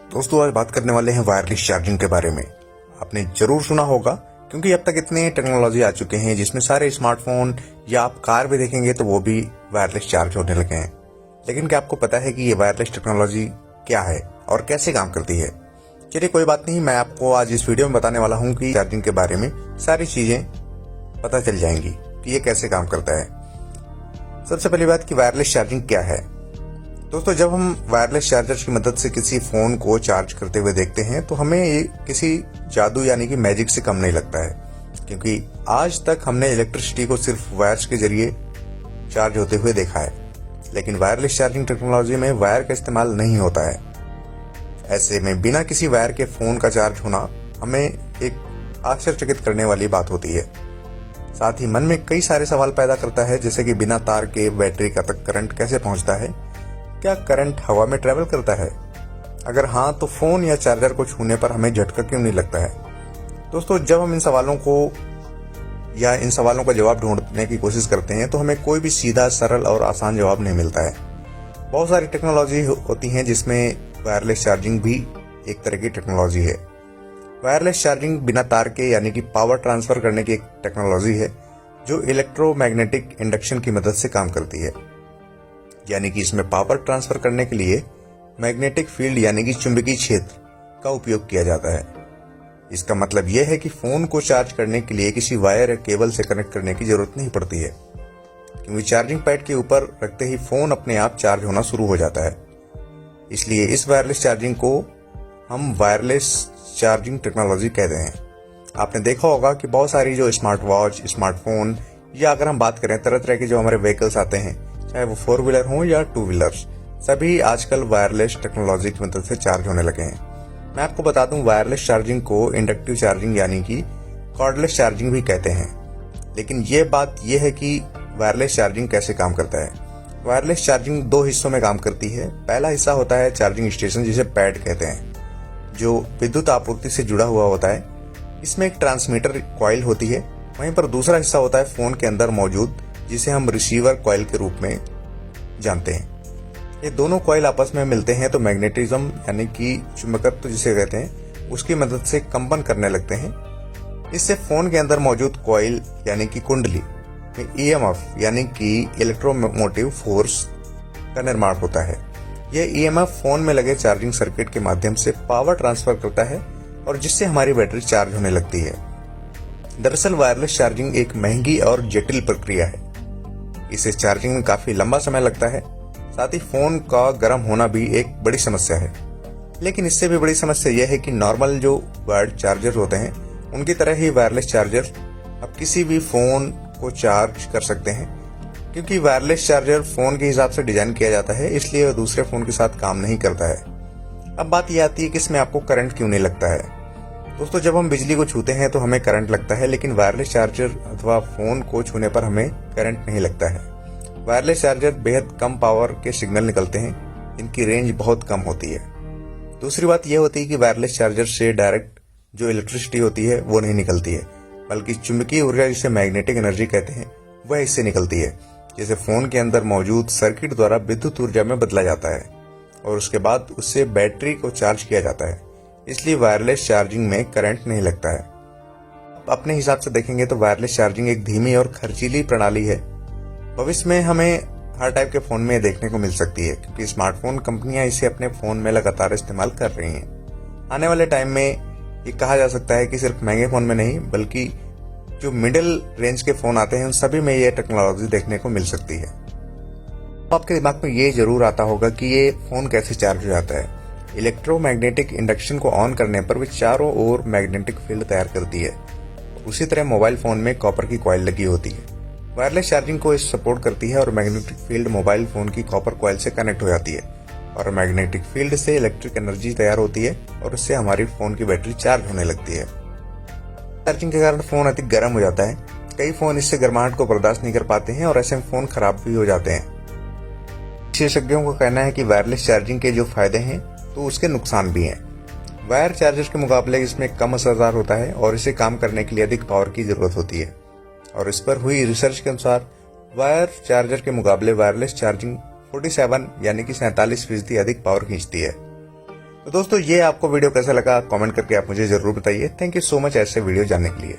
दोस्तों आज बात करने वाले हैं वायरलेस चार्जिंग के बारे में। आपने जरूर सुना होगा क्योंकि अब तक इतने टेक्नोलॉजी आ चुके हैं जिसमें सारे स्मार्टफोन या आप कार भी देखेंगे तो वो भी वायरलेस चार्ज होने लगे हैं। लेकिन क्या आपको पता है कि ये वायरलेस टेक्नोलॉजी क्या है और कैसे काम करती है? चलिए कोई बात नहीं, मैं आपको आज इस वीडियो में बताने वाला हूँ कि चार्जिंग के बारे में सारी चीजें पता चल जाएंगी कि ये कैसे काम करता है। सबसे पहली बात कि वायरलेस चार्जिंग क्या है। दोस्तों जब हम वायरलेस चार्जर की मदद से किसी फोन को चार्ज करते हुए देखते हैं तो हमें ये किसी जादू यानी कि मैजिक से कम नहीं लगता है, क्योंकि आज तक हमने इलेक्ट्रिसिटी को सिर्फ वायर्स के जरिए चार्ज होते हुए देखा है। लेकिन वायरलेस चार्जिंग टेक्नोलॉजी में वायर का इस्तेमाल नहीं होता है। ऐसे में बिना किसी वायर के फोन का चार्ज होना हमें एक आश्चर्यचकित करने वाली बात होती है। साथ ही मन में कई सारे सवाल पैदा करता है, जैसे कि बिना तार के बैटरी का तक करंट कैसे पहुंचता है? क्या करंट हवा में ट्रेवल करता है? अगर हाँ तो फोन या चार्जर को छूने पर हमें झटका क्यों नहीं लगता है? दोस्तों जब हम इन सवालों का जवाब ढूंढने की कोशिश करते हैं तो हमें कोई भी सीधा, सरल और आसान जवाब नहीं मिलता है। बहुत सारी टेक्नोलॉजी होती हैं जिसमें वायरलेस चार्जिंग भी एक तरह की टेक्नोलॉजी है। वायरलेस चार्जिंग बिना तार के यानी कि पावर ट्रांसफर करने की एक टेक्नोलॉजी है जो इलेक्ट्रोमैग्नेटिक इंडक्शन की मदद से काम करती है। यानी कि इसमें पावर ट्रांसफर करने के लिए मैग्नेटिक फील्ड यानी कि चुंबकीय क्षेत्र का उपयोग किया जाता है। इसका मतलब यह है कि फोन को चार्ज करने के लिए किसी वायर या केबल से कनेक्ट करने की जरूरत नहीं पड़ती है, क्योंकि चार्जिंग पैड के ऊपर रखते ही फोन अपने आप चार्ज होना शुरू हो जाता है। इसलिए इस वायरलेस चार्जिंग को हम वायरलेस चार्जिंग टेक्नोलॉजी कहते हैं। आपने देखा होगा कि बहुत सारी जो स्मार्ट वॉच, स्मार्टफोन या अगर हम बात करें तरह तरह के जो हमारे व्हीकल्स आते हैं, चाहे वो 4 व्हीलर हो या 2 व्हीलर्स, सभी आजकल वायरलेस टेक्नोलॉजी की मदद से चार्ज होने लगे हैं। मैं आपको बता दूं, वायरलेस चार्जिंग को इंडक्टिव चार्जिंग यानी कि कॉर्डलेस चार्जिंग भी कहते हैं। लेकिन ये बात यह है कि वायरलेस चार्जिंग कैसे काम करता है। वायरलेस चार्जिंग 2 हिस्सों में काम करती है। पहला हिस्सा होता है चार्जिंग स्टेशन, जिसे पैड कहते हैं, जो विद्युत आपूर्ति से जुड़ा हुआ होता है। इसमें एक ट्रांसमीटर कॉइल होती है। वहीं पर दूसरा हिस्सा होता है फोन के अंदर मौजूद, जिसे हम रिसीवर कॉइल के रूप में जानते हैं। ये दोनों कॉइल आपस में मिलते हैं तो मैग्नेटिज्म यानी कि चुंबकत्व जिसे कहते हैं, उसकी मदद से कंपन करने लगते हैं। इससे फोन के अंदर मौजूद कॉइल यानी कि कुंडली में ईएमएफ यानी कि इलेक्ट्रोमोटिव फोर्स का निर्माण होता है। यह ईएमएफ फोन में लगे चार्जिंग सर्किट के माध्यम से पावर ट्रांसफर करता है और जिससे हमारी बैटरी चार्ज होने लगती है। दरअसल वायरलेस चार्जिंग एक महंगी और जटिल प्रक्रिया है। इसे चार्जिंग में काफी लंबा समय लगता है। साथ ही फोन का गर्म होना भी एक बड़ी समस्या है। लेकिन इससे भी बड़ी समस्या यह है कि नॉर्मल जो वायर्ड चार्जर होते हैं उनकी तरह ही वायरलेस चार्जर अब किसी भी फोन को चार्ज कर सकते हैं। क्योंकि वायरलेस चार्जर फोन के हिसाब से डिजाइन किया जाता है, इसलिए वह दूसरे फोन के साथ काम नहीं करता है। अब बात यह आती है कि इसमें आपको करंट क्यों नहीं लगता है। दोस्तों जब हम बिजली को छूते हैं तो हमें करंट लगता है, लेकिन वायरलेस चार्जर अथवा फोन को छूने पर हमें करंट नहीं लगता है। वायरलेस चार्जर बेहद कम पावर के सिग्नल निकलते हैं, इनकी रेंज बहुत कम होती है। दूसरी बात यह होती है कि वायरलेस चार्जर से डायरेक्ट जो इलेक्ट्रिसिटी होती है वो नहीं निकलती है, बल्कि चुंबकीय ऊर्जा जिसे मैग्नेटिक एनर्जी कहते हैं वह इससे निकलती है, जिसे फोन के अंदर मौजूद सर्किट द्वारा विद्युत ऊर्जा में बदला जाता है और उसके बाद उससे बैटरी को चार्ज किया जाता है। इसलिए वायरलेस चार्जिंग में करंट नहीं लगता है। अपने हिसाब से देखेंगे तो वायरलेस चार्जिंग एक धीमी और खर्चीली प्रणाली है। भविष्य में हमें हर टाइप के फोन में देखने को मिल सकती है, क्योंकि स्मार्टफोन कंपनियां इसे अपने फोन में लगातार इस्तेमाल कर रही हैं। आने वाले टाइम में ये कहा जा सकता है कि सिर्फ महंगे फोन में नहीं, बल्कि जो मिडिल रेंज के फोन आते हैं उन सभी में ये टेक्नोलॉजी देखने को मिल सकती है। आपके दिमाग में ये जरूर आता होगा कि ये फोन कैसे चार्ज हो जाता है। इलेक्ट्रोमैग्नेटिक इंडक्शन को ऑन करने पर वे चारों ओर मैग्नेटिक फील्ड तैयार करती है। उसी तरह मोबाइल फोन में कॉपर की कॉइल लगी होती है। वायरलेस चार्जिंग को इस सपोर्ट करती है और मैग्नेटिक फील्ड मोबाइल फोन की कॉपर कॉइल से कनेक्ट हो जाती है और मैग्नेटिक फील्ड से इलेक्ट्रिक एनर्जी तैयार होती है और उससे हमारी फोन की बैटरी चार्ज होने लगती है। चार्जिंग के कारण फोन अधिक गर्म हो जाता है। कई फोन इससे गर्माहट को बर्दाश्त नहीं कर पाते हैं और ऐसे में फोन खराब भी हो जाते हैं। विशेषज्ञों का कहना है कि वायरलेस चार्जिंग के जो फायदे हैं तो उसके नुकसान भी हैं। वायर चार्जर के मुकाबले इसमें कम असरदार होता है और इसे काम करने के लिए अधिक पावर की जरूरत होती है। और इस पर हुई रिसर्च के अनुसार वायर चार्जर के मुकाबले वायरलेस चार्जिंग 47 यानी कि 47% अधिक पावर खींचती है। तो दोस्तों ये आपको वीडियो कैसा लगा कमेंट करके आप मुझे जरूर बताइए। थैंक यू सो मच ऐसे वीडियो जानने के लिए।